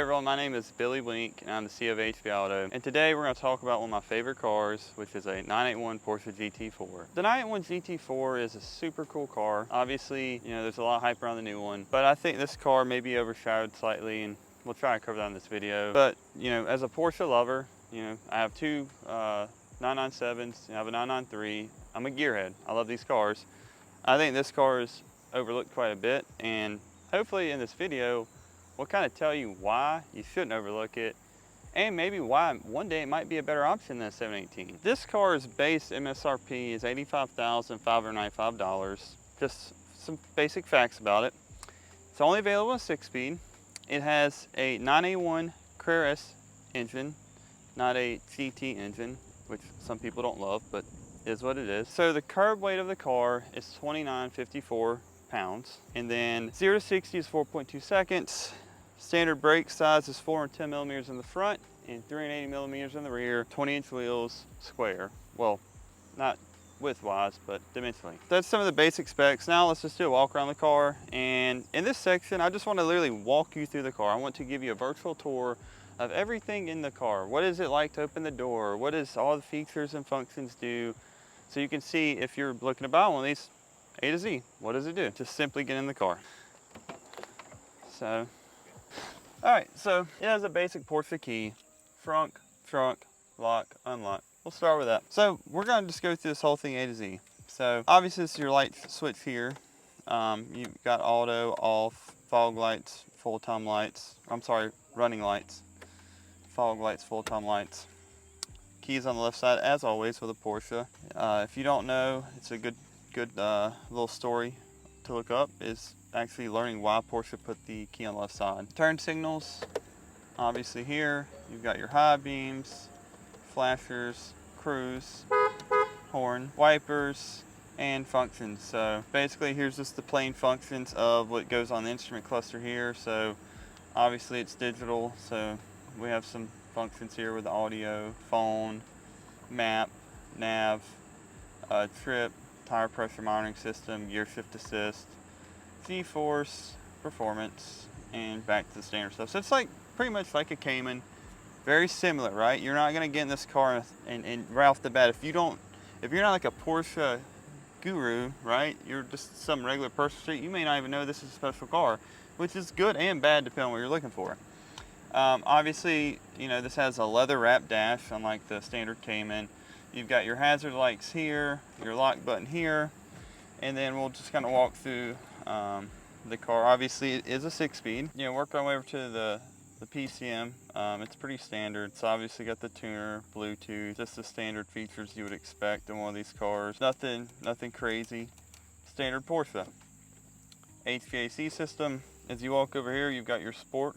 Hey everyone, my name is Billy Wink and I'm the CEO of HB Auto. And today we're going to talk about one of my favorite cars, which is a 981 Porsche GT4. The 981 GT4 is a super cool car. Obviously, there's a lot of hype around the new one, but I think this car may be overshadowed slightly, and we'll try to cover that in this video. But, as a Porsche lover, I have two 997s, I have a 993. I'm a gearhead. I love these cars. I think this car is overlooked quite a bit, and hopefully in this video, we'll kind of tell you why you shouldn't overlook it, and maybe why one day it might be a better option than a 718. This car's base MSRP is $85,595. Just some basic facts about it. It's only available in 6-speed. It has a 981 Carrera S engine, not a GT engine, which some people don't love, but is what it is. So the curb weight of the car is 2954 pounds, and then 0 to 60 is 4.2 seconds. Standard brake size is 410 millimeters in the front and 380 millimeters in the rear. 20-inch wheels, square. Well, not width-wise, but dimensionally. That's some of the basic specs. Now let's just do a walk around the car. And in this section, I just want to literally walk you through the car. I want to give you a virtual tour of everything in the car. What is it like to open the door? What does all the features and functions do? So you can see if you're looking to buy one of these, A to Z, what does it do? Just simply get in the car. So, all right, so it has a basic Porsche key, trunk, lock, unlock. We'll start with that. So we're gonna just go through this whole thing A to Z. So obviously this is your light switch here. You've got auto, off, fog lights, full-time lights. I'm sorry, running lights, fog lights, full-time lights. Keys on the left side, as always with a Porsche. If you don't know, it's a good little story to look up, is actually learning why Porsche put the key on the left side. Turn signals, obviously here, you've got your high beams, flashers, cruise, horn, wipers, and functions. So basically here's just the plain functions of what goes on the instrument cluster here. So obviously it's digital, so we have some functions here with the audio, phone, map, nav, trip, tire pressure monitoring system, gear shift assist, G-force, performance, and back to the standard stuff. So it's like pretty much like a Cayman, very similar, right? You're not gonna get in this car and right off the bat, if you're not like a Porsche guru, right? You're just some regular person, you may not even know this is a special car, which is good and bad depending on what you're looking for. Obviously, this has a leather wrap dash, unlike the standard Cayman. You've got your hazard lights here, your lock button here, and then we'll just kind of walk through the car. Obviously, it is a 6-speed. Work our way over to the PCM. It's pretty standard. It's obviously got the tuner, Bluetooth, just the standard features you would expect in one of these cars. Nothing crazy. Standard Porsche. HVAC system. As you walk over here, you've got your Sport,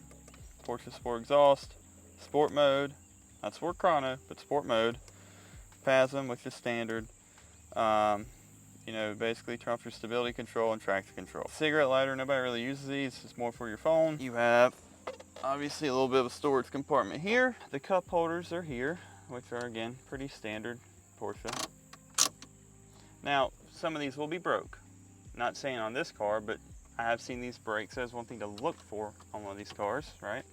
Porsche Sport exhaust, Sport mode, not Sport Chrono, but Sport mode. PASM, which is standard. Basically turn off your stability control and traction control. Cigarette lighter, nobody really uses these. It's more for your phone. You have obviously a little bit of a storage compartment here. The cup holders are here, which are again pretty standard Porsche. Now, some of these will be broke. Not saying on this car, but I have seen these break, so that's one thing to look for on one of these cars, right?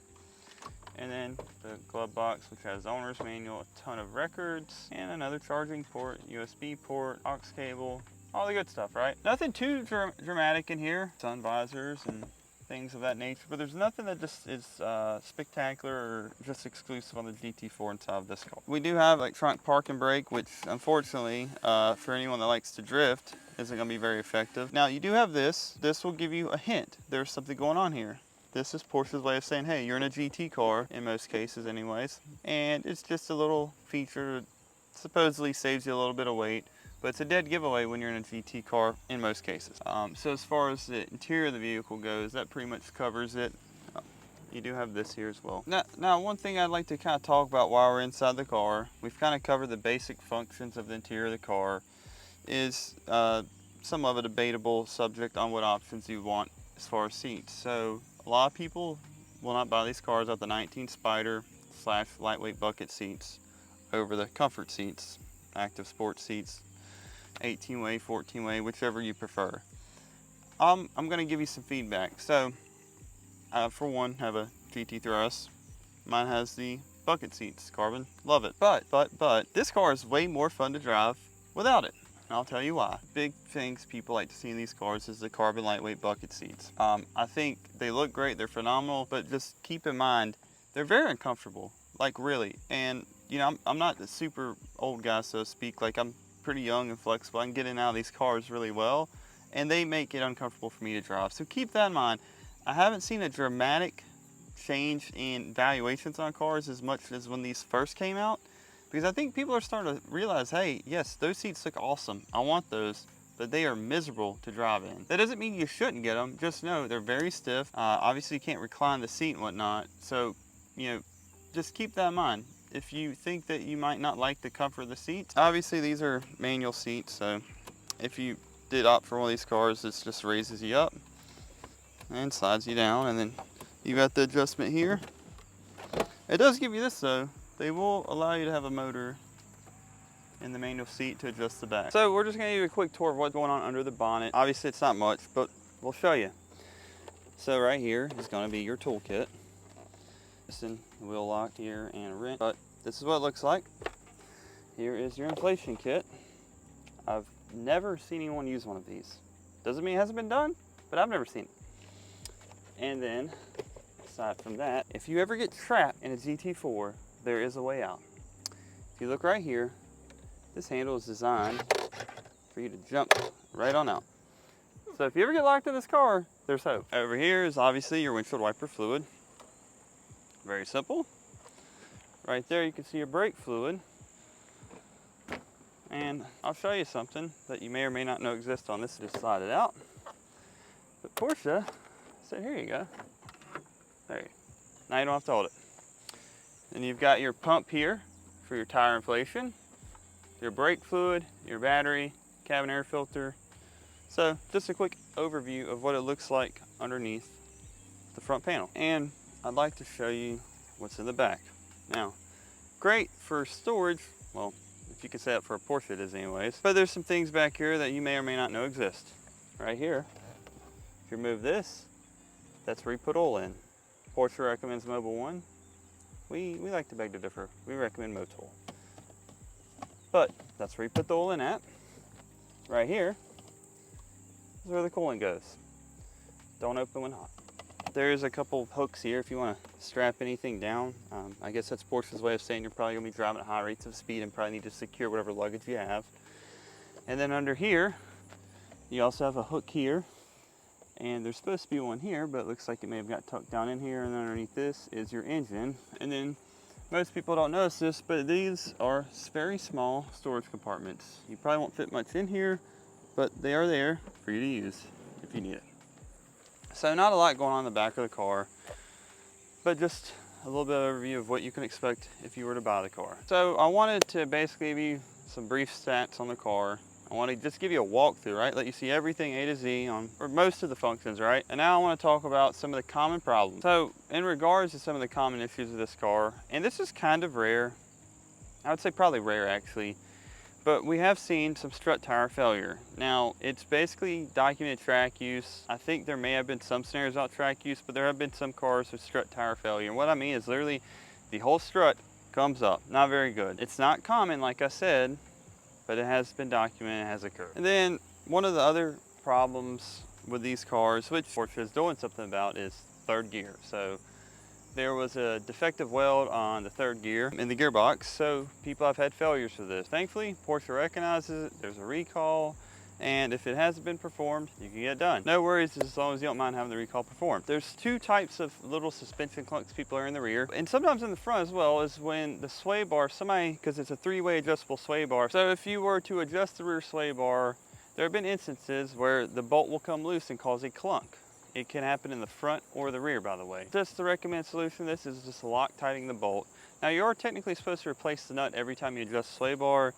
And then the glove box, which has owner's manual, a ton of records, and another charging port, USB port, aux cable, all the good stuff, right? Nothing too dramatic in here. Sun visors and things of that nature, but there's nothing that just is spectacular or just exclusive on the GT4 inside of this car. We do have electronic park and brake, which unfortunately, for anyone that likes to drift, isn't gonna be very effective. Now you do have this. This will give you a hint. There's something going on here. This is Porsche's way of saying, hey, you're in a GT car, in most cases anyways, and it's just a little feature that supposedly saves you a little bit of weight, but it's a dead giveaway when you're in a GT car in most cases. So as far as the interior of the vehicle goes, that pretty much covers it. You do have this here as well. Now one thing I'd like to kind of talk about while we're inside the car, we've kind of covered the basic functions of the interior of the car, is some of a debatable subject on what options you want as far as seats. So a lot of people will not buy these cars out the 19 Spider / lightweight bucket seats over the comfort seats, active sports seats, 18-way, 14-way, whichever you prefer. I'm going to give you some feedback. So, for one, have a GT3RS. Mine has the bucket seats, carbon, love it. But, this car is way more fun to drive without it. And I'll tell you why. Big things people like to see in these cars is the carbon lightweight bucket seats. I think they look great, they're phenomenal, but just keep in mind, they're very uncomfortable, like really. And you know, I'm not a super old guy, so to speak, like I'm pretty young and flexible. I can get in and out of these cars really well, and they make it uncomfortable for me to drive. So keep that in mind. I haven't seen a dramatic change in valuations on cars as much as when these first came out. Because I think people are starting to realize, hey, yes, those seats look awesome. I want those, but they are miserable to drive in. That doesn't mean you shouldn't get them. Just know they're very stiff. Obviously, you can't recline the seat and whatnot. So, you know, just keep that in mind. If you think that you might not like the comfort of the seats, obviously these are manual seats. So if you did opt for one of these cars, this just raises you up and slides you down. And then you got the adjustment here. It does give you this though. They will allow you to have a motor in the manual seat to adjust the back. So we're just gonna give you a quick tour of what's going on under the bonnet. Obviously it's not much, but we'll show you. So right here is gonna be your toolkit. Piston, wheel lock here, and a wrench. But this is what it looks like. Here is your inflation kit. I've never seen anyone use one of these. Doesn't mean it hasn't been done, but I've never seen it. And then, aside from that, if you ever get trapped in a GT4, there is a way out. If you look right here, this handle is designed for you to jump right on out. So if you ever get locked in this car, there's hope. Over here is obviously your windshield wiper fluid. Very simple. Right there you can see your brake fluid. And I'll show you something that you may or may not know exists on this. Just slide it out. But Porsche said, here you go. There you go. Now you don't have to hold it. Then you've got your pump here for your tire inflation, your brake fluid, your battery, cabin air filter. So just a quick overview of what it looks like underneath the front panel. And I'd like to show you what's in the back. Now, great for storage. Well, if you could say that for a Porsche, it is anyways. But there's some things back here that you may or may not know exist. Right here, if you remove this, that's where you put oil in. Porsche recommends Mobil 1. We like to beg to differ. We recommend Motul. But that's where you put the oil in at. Right here is where the coolant goes. Don't open when hot. There's a couple hooks here if you want to strap anything down. I guess that's Porsche's way of saying you're probably going to be driving at high rates of speed and probably need to secure whatever luggage you have. And then under here, you also have a hook here. And there's supposed to be one here, but it looks like it may have got tucked down in here. And underneath this is your engine. And then most people don't notice this, but these are very small storage compartments. You probably won't fit much in here, but they are there for you to use if you need it. So not a lot going on in the back of the car, but just a little bit of overview of what you can expect if you were to buy the car. So I wanted to basically give you some brief stats on the car. I want to just give you a walkthrough, right? Let you see everything A to Z on, or most of the functions, right? And now I want to talk about some of the common problems. So in regards to some of the common issues of this car, and this is kind of rare, I would say probably rare actually, but we have seen some strut tire failure. Now, it's basically documented track use. I think there may have been some scenarios without track use, but there have been some cars with strut tire failure. And what I mean is literally the whole strut comes up. Not very good. It's not common, like I said, but it has been documented, it has occurred. And then one of the other problems with these cars, which Porsche is doing something about, is third gear. So there was a defective weld on the third gear in the gearbox, so people have had failures with this. Thankfully, Porsche recognizes it, there's a recall, and if it hasn't been performed, you can get it done. No worries as long as you don't mind having the recall performed. There's two types of little suspension clunks people are in the rear, and sometimes in the front as well, is when the sway bar, because it's a three-way adjustable sway bar, so if you were to adjust the rear sway bar, there have been instances where the bolt will come loose and cause a clunk. It can happen in the front or the rear, by the way. Just the recommended solution to this is just Loctiting the bolt. Now, you are technically supposed to replace the nut every time you adjust the sway bar.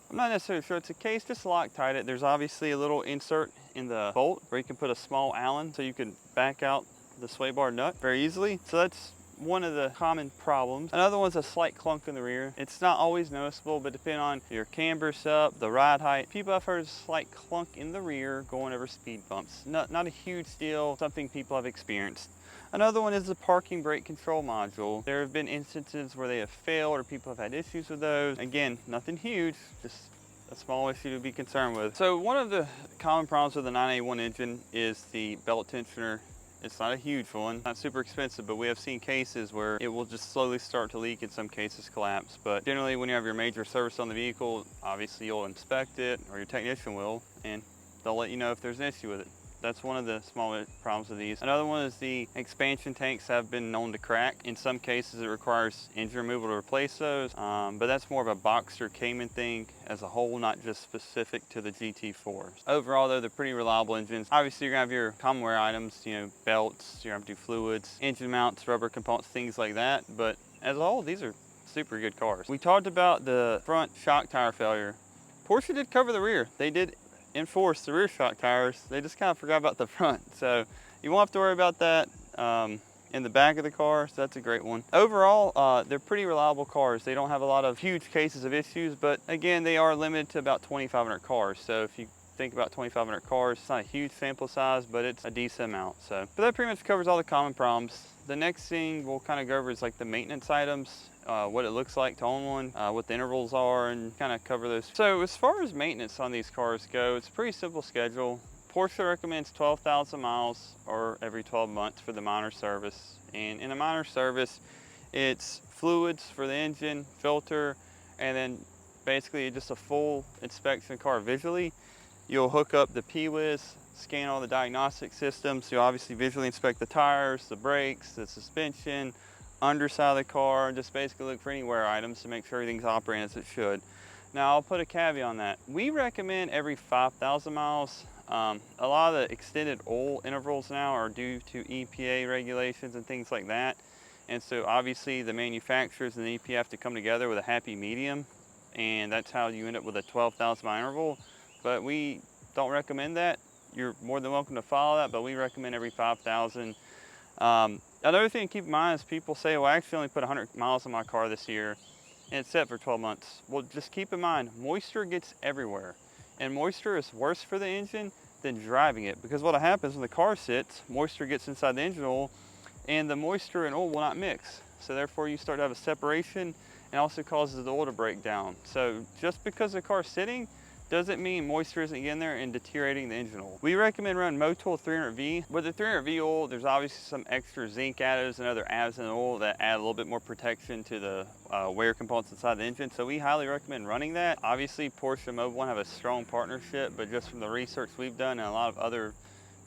I'm not necessarily sure it's the case, just Loctite it. There's obviously a little insert in the bolt where you can put a small Allen so you can back out the sway bar nut very easily. So that's one of the common problems. Another one's a slight clunk in the rear. It's not always noticeable, but depending on your camber setup, the ride height, people have heard a slight clunk in the rear going over speed bumps. Not a huge deal, something people have experienced. Another one is the parking brake control module. There have been instances where they have failed or people have had issues with those. Again, nothing huge, just a small issue to be concerned with. So one of the common problems with the 981 engine is the belt tensioner. It's not a huge one, not super expensive, but we have seen cases where it will just slowly start to leak, in some cases collapse. But generally when you have your major service on the vehicle, obviously you'll inspect it, or your technician will, and they'll let you know if there's an issue with it. That's one of the small problems with these. Another one is the expansion tanks have been known to crack. In some cases it requires engine removal to replace those, but that's more of a Boxster Cayman thing as a whole, not just specific to the GT4s. Overall though, they're pretty reliable engines. Obviously you're gonna have your common wear items, you know, belts, you're gonna have to do fluids, engine mounts, rubber components, things like that, but as a whole, these are super good cars. We talked about the front shock tire failure. Porsche did cover the rear. They did enforce the rear shock tires. They just kind of forgot about the front. So you won't have to worry about that in the back of the car, so that's a great one. Overall, they're pretty reliable cars. They don't have a lot of huge cases of issues, but again, they are limited to about 2,500 cars. So if you think about 2,500 cars, it's not a huge sample size, but it's a decent amount. So, but that pretty much covers all the common problems. The next thing we'll kind of go over is like the maintenance items, what it looks like to own one, what the intervals are, and kind of cover those. So as far as maintenance on these cars go, it's a pretty simple schedule. Porsche recommends 12,000 miles or every 12 months for the minor service. And in a minor service, it's fluids for the engine, filter, and then basically just a full inspection of the car visually. You'll hook up the P-Wiz, scan all the diagnostic systems. You'll obviously visually inspect the tires, the brakes, the suspension, underside of the car, and just basically look for any wear items to make sure everything's operating as it should. Now I'll put a caveat on that. We recommend every 5,000 miles. A lot of the extended oil intervals now are due to EPA regulations and things like that. And so obviously the manufacturers and the EPA have to come together with a happy medium, and that's how you end up with a 12,000 mile interval. But we don't recommend that. You're more than welcome to follow that, but we recommend every 5,000. Another thing to keep in mind is people say, well, I actually only put 100 miles on my car this year and it's set for 12 months. Well, just keep in mind, moisture gets everywhere. And moisture is worse for the engine than driving it, because what happens when the car sits, moisture gets inside the engine oil and the moisture and oil will not mix. So therefore you start to have a separation, and also causes the oil to break down. So just because the car's sitting doesn't mean moisture isn't getting there and deteriorating the engine oil. We recommend running Motul 300V. With the 300V oil, there's obviously some extra zinc additives and other additives in the oil that add a little bit more protection to the wear components inside the engine. So we highly recommend running that. Obviously, Porsche and Mobil 1 have a strong partnership, but just from the research we've done and a lot of other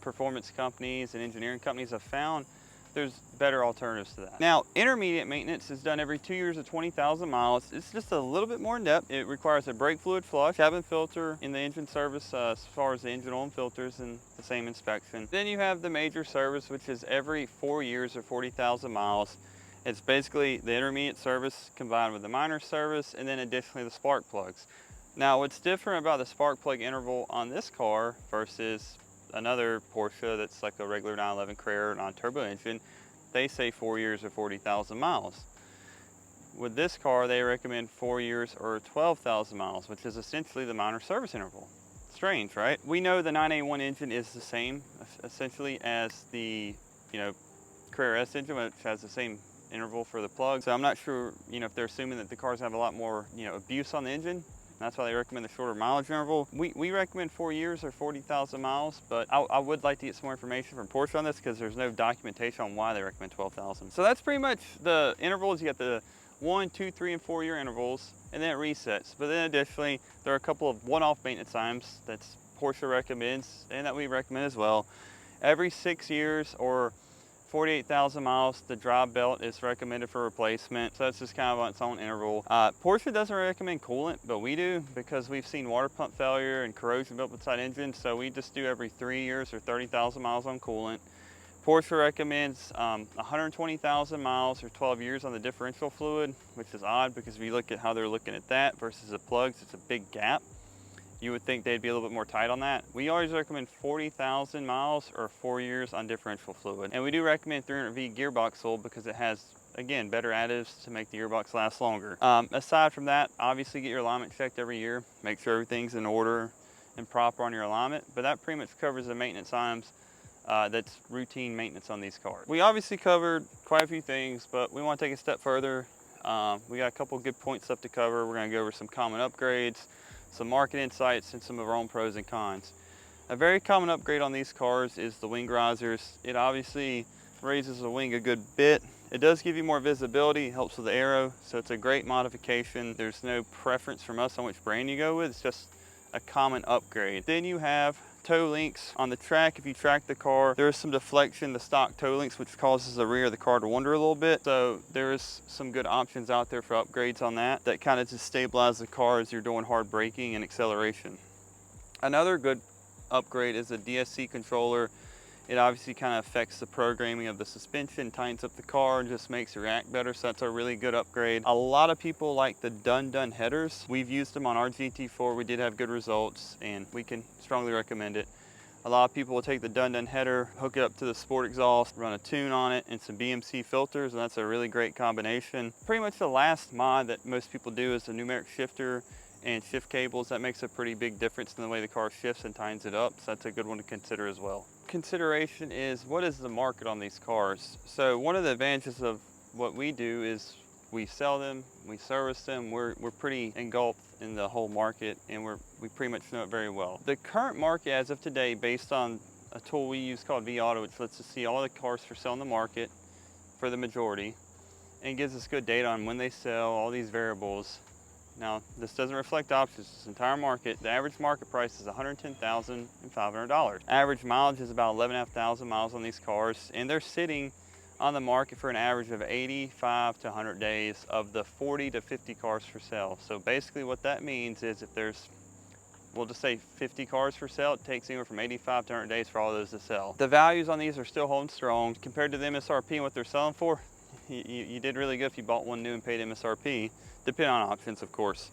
performance companies and engineering companies have found, there's better alternatives to that. Now, intermediate maintenance is done every 2 years of 20,000 miles. It's just a little bit more in depth. It requires a brake fluid flush, cabin filter in the engine service as far as the engine oil and filters, and the same inspection. Then you have the major service, which is every 4 years or 40,000 miles. It's basically the intermediate service combined with the minor service, and then additionally the spark plugs. Now, what's different about the spark plug interval on this car versus another Porsche that's like a regular 911 Carrera non-turbo engine, they say 4 years or 40,000 miles. With this car, they recommend 4 years or 12,000 miles, which is essentially the minor service interval. Strange, right? We know the 981 engine is the same essentially as the, Carrera S engine, which has the same interval for the plug. So I'm not sure, if they're assuming that the cars have a lot more, abuse on the engine. That's why they recommend the shorter mileage interval. We recommend 4 years or 40,000 miles, but I would like to get some more information from Porsche on this, because there's no documentation on why they recommend 12,000. So that's pretty much the intervals. You got the 1, 2, 3, and 4 year intervals, and then it resets. But then additionally, there are a couple of one-off maintenance times that Porsche recommends, and that we recommend as well. Every 6 years or 48,000 miles, the drive belt is recommended for replacement. So that's just kind of on its own interval. Porsche doesn't recommend coolant, but we do, because we've seen water pump failure and corrosion built inside engines. So we just do every 3 years or 30,000 miles on coolant. Porsche recommends 120,000 miles or 12 years on the differential fluid, which is odd because if you look at how they're looking at that versus the plugs, it's a big gap. You would think they'd be a little bit more tight on that. We always recommend 40,000 miles or 4 years on differential fluid. And we do recommend 300V gearbox oil because it has, again, better additives to make the gearbox last longer. Aside from that, obviously get your alignment checked every year. Make sure everything's in order and proper on your alignment. But that pretty much covers the maintenance items that's routine maintenance on these cars. We obviously covered quite a few things, but we want to take a step further. We got a couple good points left to cover. We're going to go over some common upgrades, some market insights, and some of our own pros and cons. A very common upgrade on these cars is the wing risers. It obviously raises the wing a good bit. It does give you more visibility, helps with the aero, so it's a great modification. There's no preference from us on which brand you go with. It's just a common upgrade. Then you have toe links on the track. If you track the car, there is some deflection, the stock toe links, which causes the rear of the car to wander a little bit. So there's some good options out there for upgrades on that kind of just stabilize the car as you're doing hard braking and acceleration. Another good upgrade is a DSC controller. It obviously kind of affects the programming of the suspension, tightens up the car, and just makes it react better, so that's a really good upgrade. A lot of people like the done headers. We've used them on our GT4. We did have good results, and we can strongly recommend it. A lot of people will take the done header, hook it up to the sport exhaust, run a tune on it, and some BMC filters, and that's a really great combination. Pretty much the last mod that most people do is the numeric shifter and shift cables. That makes a pretty big difference in the way the car shifts and tightens it up, so that's a good one to consider as well. Consideration is, what is the market on these cars? So one of the advantages of what we do is we sell them, we service them, we're pretty engulfed in the whole market, and we pretty much know it very well. The current market as of today, based on a tool we use called vAuto, which lets us see all the cars for sale in the market for the majority, and gives us good data on when they sell, all these variables. Now, this doesn't reflect options. This entire market, the average market price is $110,500. Average mileage is about 11,500 miles on these cars, and they're sitting on the market for an average of 85 to 100 days of the 40 to 50 cars for sale. So basically what that means is if there's, we'll just say 50 cars for sale, it takes anywhere from 85 to 100 days for all those to sell. The values on these are still holding strong. Compared to the MSRP and what they're selling for, you did really good if you bought one new and paid MSRP, depending on options, of course.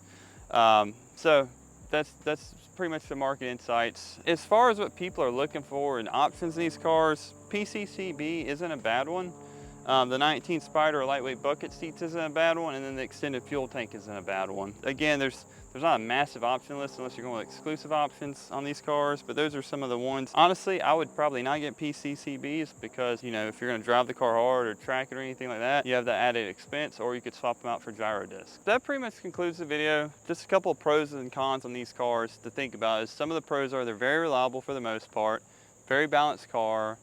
So that's pretty much the market insights. As far as what people are looking for in options in these cars, PCCB isn't a bad one. The 19 Spider or lightweight bucket seats isn't a bad one, and then the extended fuel tank isn't a bad one. Again, there's not a massive option list unless you're going with exclusive options on these cars, but those are some of the ones. Honestly, I would probably not get PCCBs because, you know, if you're going to drive the car hard or track it or anything like that, you have that added expense, or you could swap them out for gyro discs. That pretty much concludes the video. Just a couple of pros and cons on these cars to think about. Is some of the pros are they're very reliable for the most part, very balanced car,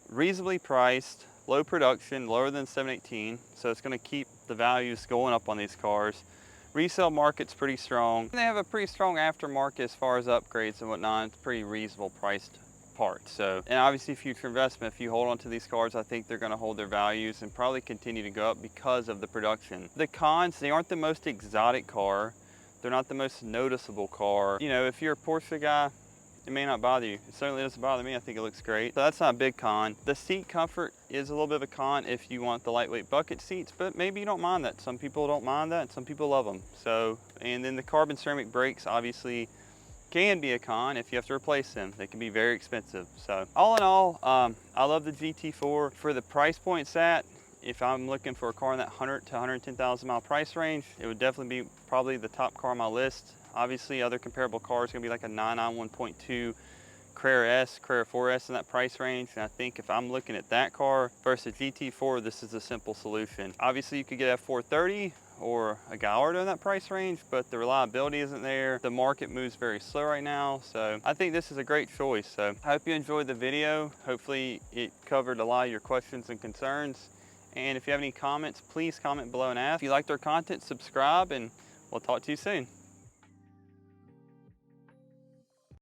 reasonably priced, low production, lower than 718, so it's going to keep the values going up on these cars. Resale market's pretty strong. They have a pretty strong aftermarket as far as upgrades and whatnot. It's pretty reasonable priced parts. So, and obviously future investment, if you hold on to these cars, I think they're going to hold their values and probably continue to go up because of the production. The cons, they aren't the most exotic car. They're not the most noticeable car. You know, if you're a Porsche guy, it may not bother you. It certainly doesn't bother me. I think it looks great. So that's not a big con. The seat comfort is a little bit of a con if you want the lightweight bucket seats, but maybe you don't mind that. Some people don't mind that, and some people love them. So, and then the carbon ceramic brakes obviously can be a con if you have to replace them. They can be very expensive. So all in all, I love the GT4. For the price point it's at, if I'm looking for a car in that 100 to 110,000 mile price range, it would definitely be probably the top car on my list. Obviously, other comparable cars are going to be like a 991.2 Carrera S, Carrera 4S in that price range. And I think if I'm looking at that car versus GT4, this is a simple solution. Obviously, you could get a 430 or a Gallardo in that price range, but the reliability isn't there. The market moves very slow right now, so I think this is a great choice. So I hope you enjoyed the video. Hopefully, it covered a lot of your questions and concerns. And if you have any comments, please comment below and ask. If you liked our content, subscribe, and we'll talk to you soon.